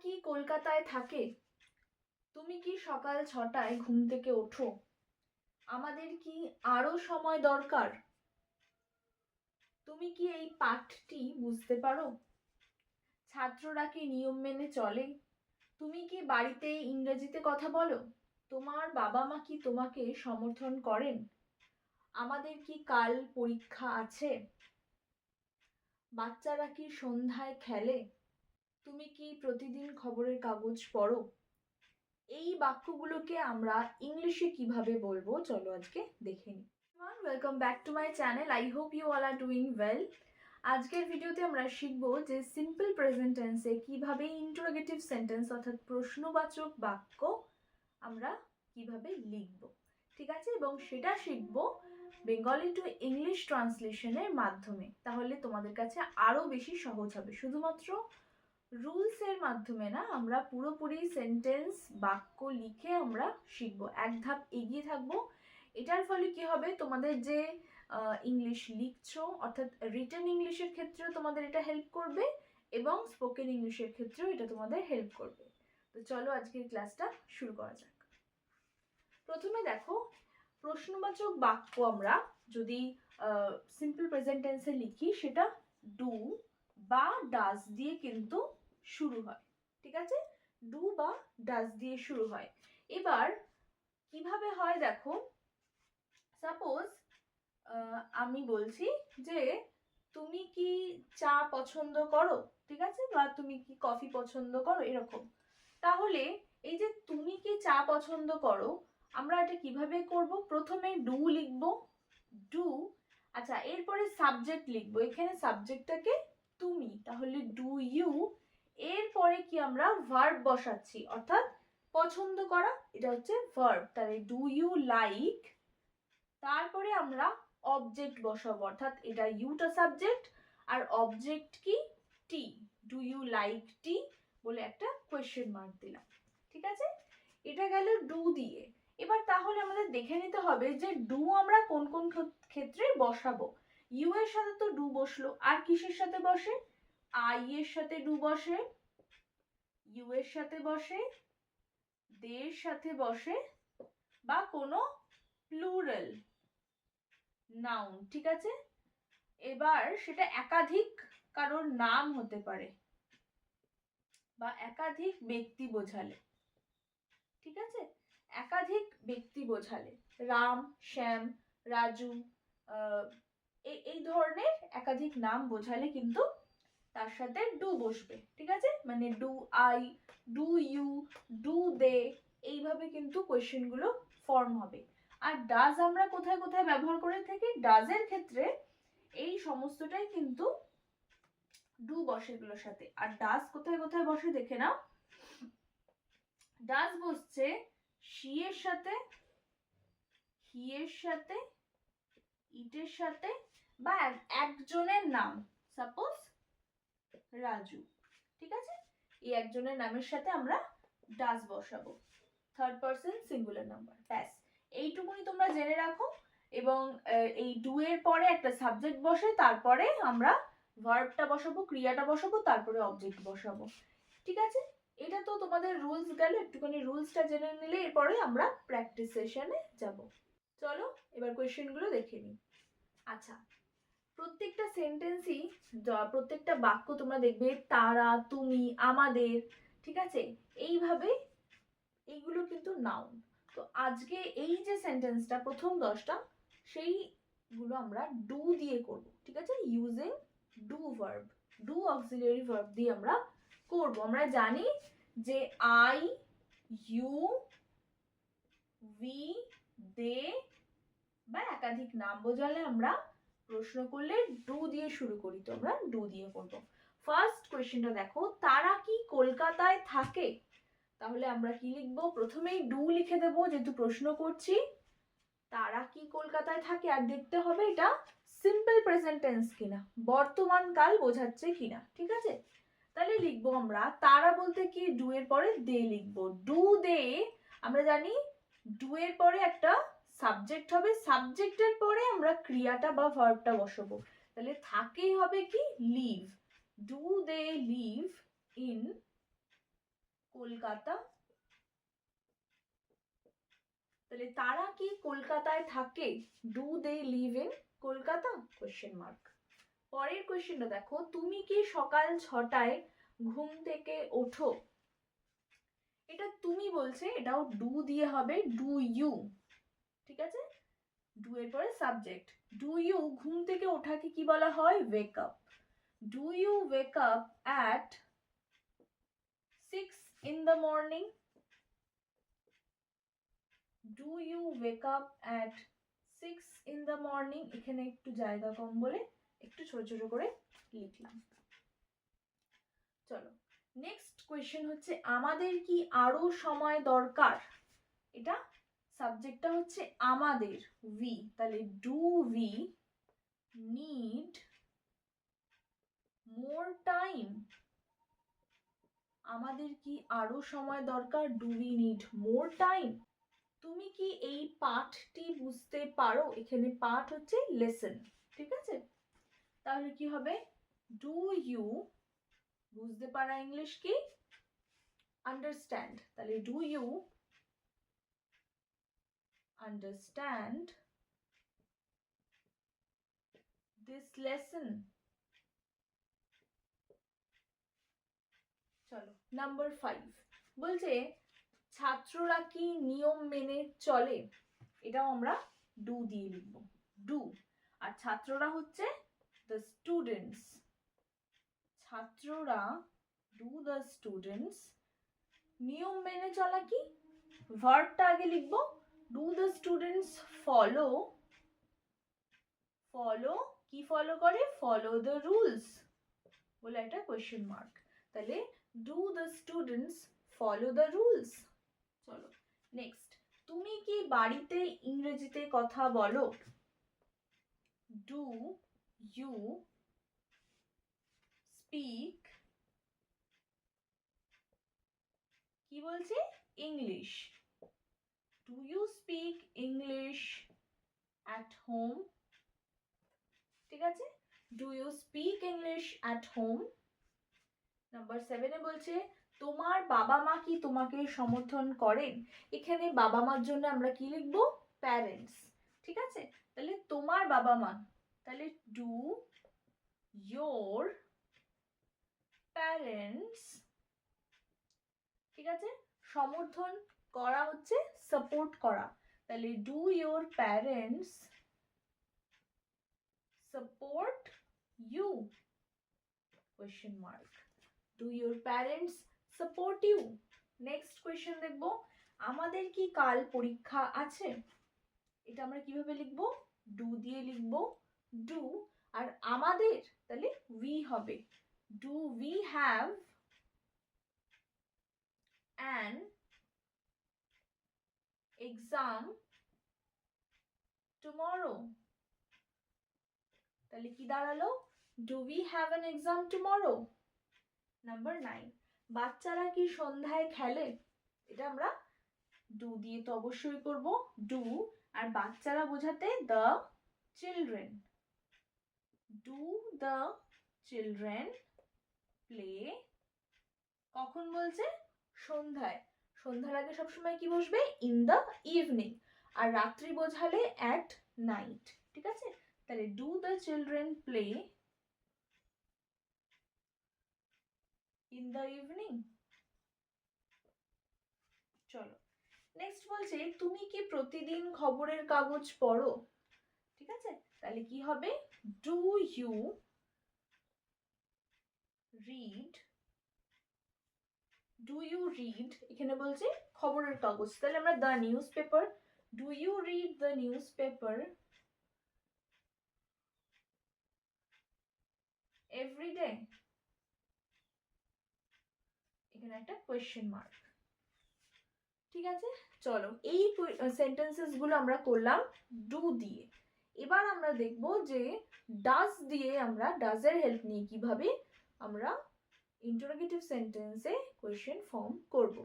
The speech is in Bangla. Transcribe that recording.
কি কলকাতায় থাকে? তুমি কি সকাল 6টায় ঘুম থেকে ওঠো? আমাদের কি আরো সময় দরকার? তুমি কি এই পাঠটি বুঝতে পারো? ছাত্ররা কি নিয়ম মেনে চলে? তুমি কি বাড়িতে ইংরেজিতে কথা বলো? তোমার বাবা মা কি তোমাকে সমর্থন করেন? আমাদের কি কাল পরীক্ষা আছে? বাচ্চারা কি সন্ধ্যায় খেলে? তুমি কি প্রতিদিন খবরের কাগজ পড়ো? এই বাক্যগুলোকে আমরা ইংলিশে কিভাবে বলবো চলো আজকে দেখে নিই। Welcome back to my channel. I hope you all are doing well. আজকের ভিডিওতে আমরা শিখবো যে সিম্পল প্রেজেন্ট টেন্সে কিভাবে ইন্টারোগেটিভ সেন্টেন্স অর্থাৎ প্রশ্নবাচক বাক্য আমরা কিভাবে লিখব, ঠিক আছে? এবং সেটা শিখবো বেঙ্গলি টু ইংলিশ ট্রান্সলেশনের মাধ্যমে। তাহলে তোমাদের কাছে আরো বেশি সহজ হবে। শুধুমাত্র রুলসের মাধ্যমে না, আমরা পুরোপুরি সেন্টেন্স বাক্য লিখে আমরা শিখবো, এক ধাপ এগিয়ে থাকবো। এটার ফলে কি হবে, তোমাদের যে ইংলিশ লিখছো অর্থাৎ রিটেন ইংলিশের ক্ষেত্রেও তোমাদের এটা হেল্প করবে এবং স্পোকেন ইংলিশের ক্ষেত্রেও এটা তোমাদের হেল্প করবে। তো চলো আজকের ক্লাসটা শুরু করা যাক। প্রথমে দেখো, প্রশ্নবাচক বাক্য আমরা যদি সিম্পল প্রেজেন্ট টেন্সে লিখি সেটা ডু বা ডাজ দিয়ে কিন্তু শুরু হয়, ঠিক আছে? ডু বা ডাজ দিয়ে শুরু হয়। এবার কিভাবে হয় দেখো, সাপোজ আমি বলছি যে তুমি কি চা পছন্দ করো, ঠিক আছে? বা তুমি কি কফি পছন্দ করো, এরকম। তাহলে এই যে তুমি কি চা পছন্দ করো, আমরা এটা কিভাবে করব? প্রথমে ডু লিখবো, ডু। আচ্ছা, এরপরে সাবজেক্ট লিখবো, এখানে সাবজেক্টটাকে তুমি, তাহলে ডু ইউ। এরপরে কি আমরা ভার্ব বসাচ্ছি, অর্থাৎ পছন্দ করা, এটা হচ্ছে ভার্ব, তাহলে ডু ইউ লাইক। তারপরে আমরা অবজেক্ট বসাবো, অর্থাৎ এটা ইউটা সাবজেক্ট আর অবজেক্ট কি টি, ডু ইউ লাইক টি বলে একটা কোয়েশ্চেন মার্ক দিলাম, ঠিক আছে? এটা গেল ডু দিয়ে। এবার তাহলে আমাদের দেখে নিতে হবে যে ডু আমরা কোন কোন ক্ষেত্রে বসাবো। ইউ এর সাথে তো ডু বসলো, আর কিসের সাথে বসে? আই এর সাথে ডু বসে, ইউ এর সাথে বসে, দে এর সাথে বসে, বা কোনো প্লুরাল নাউন, ঠিক আছে? এবার সেটা একাধিক কারোর নাম হতে পারে বা একাধিক ব্যক্তি বোঝালে, ঠিক আছে? একাধিক ব্যক্তি বোঝালে রাম, শ্যাম, রাজু, এই ধরনের একাধিক নাম বোঝালে কিন্তু তার সাথে ডু বসবে, ঠিক আছে? মানে do I, do you, do they, এইভাবে কিন্তু কোয়েশ্চেন গুলো ফর্ম হবে। আর ডাজ আমরা কোথায় কোথায় ব্যবহার করে থাকি? ডাজের ক্ষেত্রে এই সমস্তটাই কিন্তু ডু বসে এগুলোর সাথে। আর ডাজ কোথায় কোথায় বসে দেখে নাও। ডাজ বসছে শি এর সাথে, হি এর সাথে, ইটের সাথে, বা একজনের নাম, সাপোজ রাজু, ঠিক আছে? এই একজনের নামের সাথে আমরা ডাজ বসাবো, থার্ড পারসন সিঙ্গুলার নাম্বার। ব্যাস, এইটুকুনি তোমরা জেনে রাখো। এবং এই ডু এর পরে একটা সাবজেক্ট বসে, তারপরে আমরা ভার্বটা বসাবো, ক্রিয়াটা বসাবো, তারপরে অবজেক্ট বসাবো, ঠিক আছে? এটা তো তোমাদের রুলস গেল, একটুখানি রুলসটা জেনে নিলে এরপরে আমরা প্র্যাকটিস সেশনে যাব। চলো এবার কোয়েশ্চেন গুলো দেখে নিই। আচ্ছা, প্রত্যেকটা সেন্টেন্সই, প্রত্যেকটা বাক্য তোমরা দেখবে তারা, তুমি, আমাদের, ঠিক আছে? এইভাবে এইগুলো কিন্তু নাউন। তো আজকে এই যে সেন্টেন্সটা প্রথম 10টা, সেইগুলো আমরা ডু দিয়ে করব, ঠিক আছে? Using do verb, do auxiliary verb দিয়ে আমরা করব। আমরা জানি যে আই, ইউ, উই, দে বা একাধিক নাম বোঝালে আমরা প্রশ্ন করলে ডু দিয়ে শুরু করি, তো আমরা ডু দিয়ে করব। ফার্স্ট কোয়েশ্চেনটা দেখো, তারা কি কলকাতায় থাকে? তাহলে আমরা কি লিখবো? প্রথমেই ডু লিখে দেবো, যেহেতু প্রশ্ন করছি। তারা কি কলকাতায় থাকে, আর দেখতে হবে এটা সিম্পল প্রেজেন্ট টেন্স কিনা, বর্তমান কাল বোঝাচ্ছে কিনা, ঠিক আছে? তাহলে লিখবো আমরা তারা বলতে কি, ডু এর পরে দে লিখবো। ডু দে, আমরা জানি ডু এর পরে একটা সাবজেক্ট হবে, সাবজেক্টের পরে আমরা ক্রিয়াটা বা ভার্বটা বসাবো। তাহলে থাকেই হবে কি, live. Do they live in Kolkata. তাহলে তারা কি কলকাতায় থাকে? Do they live in Kolkata? Question mark. পরের কোয়েশ্চেনটা দেখো, তুমি কি সকাল 6টায় ঘুম থেকে ওঠো? এটা তুমি বলছে, এটাও ডু দিয়ে হবে, ডু ইউ। ঠিক আছে, ডু এর পরে সাবজেক্ট। ডু ইউ, ঘুম থেকে ওঠাকে কি বলা হয়? Wake up. Do you wake up at 6 in the morning? Do you wake up at 6 in the morning? এখানে একটু জায়গা কম বলে একটু ছোট ছোট করে লিখলাম। চলো নেক্সট কোয়েশ্চেন হচ্ছে, আমাদের কি আরো সময় দরকার? এটা সাবজেক্টটা হচ্ছে আমাদের, উই। তাহলে do we need more time? আমাদের কি আরো সময় দরকার? Do we need more time? তুমি কি এই পাঠটি বুঝতে পারো? এখানে পাঠ হচ্ছে লেসন। ঠিক আছে, তাহলে কি হবে? ডু ইউ, বুঝতে পারা ইংলিশ কি? আন্ডারস্ট্যান্ড। তাহলে do you understand this lesson? চলো নাম্বার 5 বলছে, ছাত্ররা কি নিয়ম মেনে চলে? এটাও আমরা ডু দিয়ে লিখবো, ডু। আর ছাত্ররা হচ্ছে the students। ছাত্ররা, ডু the students। নিয়ম মেনে চলা কি? ভার্বটা আগে লিখবো, do the students follow? Follow কি ফলো করে? ফলো the rules বলে একটা কোয়েশ্চেন মার্ক। তাহলে do the students follow the rules? চলো নেক্সট, তুমি কি বাড়িতে ইংরেজিতে কথা বলো? ডু ইউ স্পিক, কি বলছে? English. Do you speak English at home? ঠিক আছে, do you speak English at home? Number 7 বলছে, তোমার বাবা মা কি তোমাকে সমর্থন করেন? এখানে বাবা মার জন্য আমরা কি লিখবো? প্যারেন্টস। ঠিক আছে, তাহলে তোমার বাবা মা, তাহলে ডু ইয়োর প্যারেন্টস। ঠিক আছে, সমর্থন করা হচ্ছে সাপোর্ট করা, তাহলে do your parents support you? Question mark. Do your parents support you? Next question দেখবো, আমাদের কি কাল পরীক্ষা আছে? এটা আমরা কিভাবে লিখবো? ডু দিয়ে লিখবো, ডু। আর আমাদের, তাহলে উই হবে, do we have an exam tomorrow? তাহলে কি দাঁড়ালো? Do we have an exam tomorrow? Number 9, বাচ্চারা কি সন্ধ্যায় খেলে? এটা আমরা ডু দিয়ে তো অবশ্যই করব, ডু। আর বাচ্চারা বোঝাতে the children. Do the children play? কখন বলছে? সন্ধ্যায়। সন্ধ্যার আগে সবসময় কি বসবে? In the evening. আর রাত্রি বোঝালে অ্যাট নাইট। ঠিক আছে, তাহলে do the children play in the evening? চলো নেক্সট বলছে, তুমি কি প্রতিদিন খবরের কাগজ পড়ো? ঠিক আছে, তাহলে কি হবে? Do you read? Do you read এখানে বলছে খবরের কাগজ, তাহলে আমরা the newspaper. Do you read the newspaper every day? এখানে একটা কোয়েশ্চেন মার্ক। ঠিক আছে, চলো এই সেন্টেন্সেস গুলো আমরা করলাম ডু দিয়ে। এবার আমরা দেখব যে ডাজ দিয়ে, আমরা ডাজের হেল্প নিয়ে কিভাবে আমরা ইন্টারোগেটিভ সেন্টেন্সে কোয়েশ্চেন ফর্ম করব।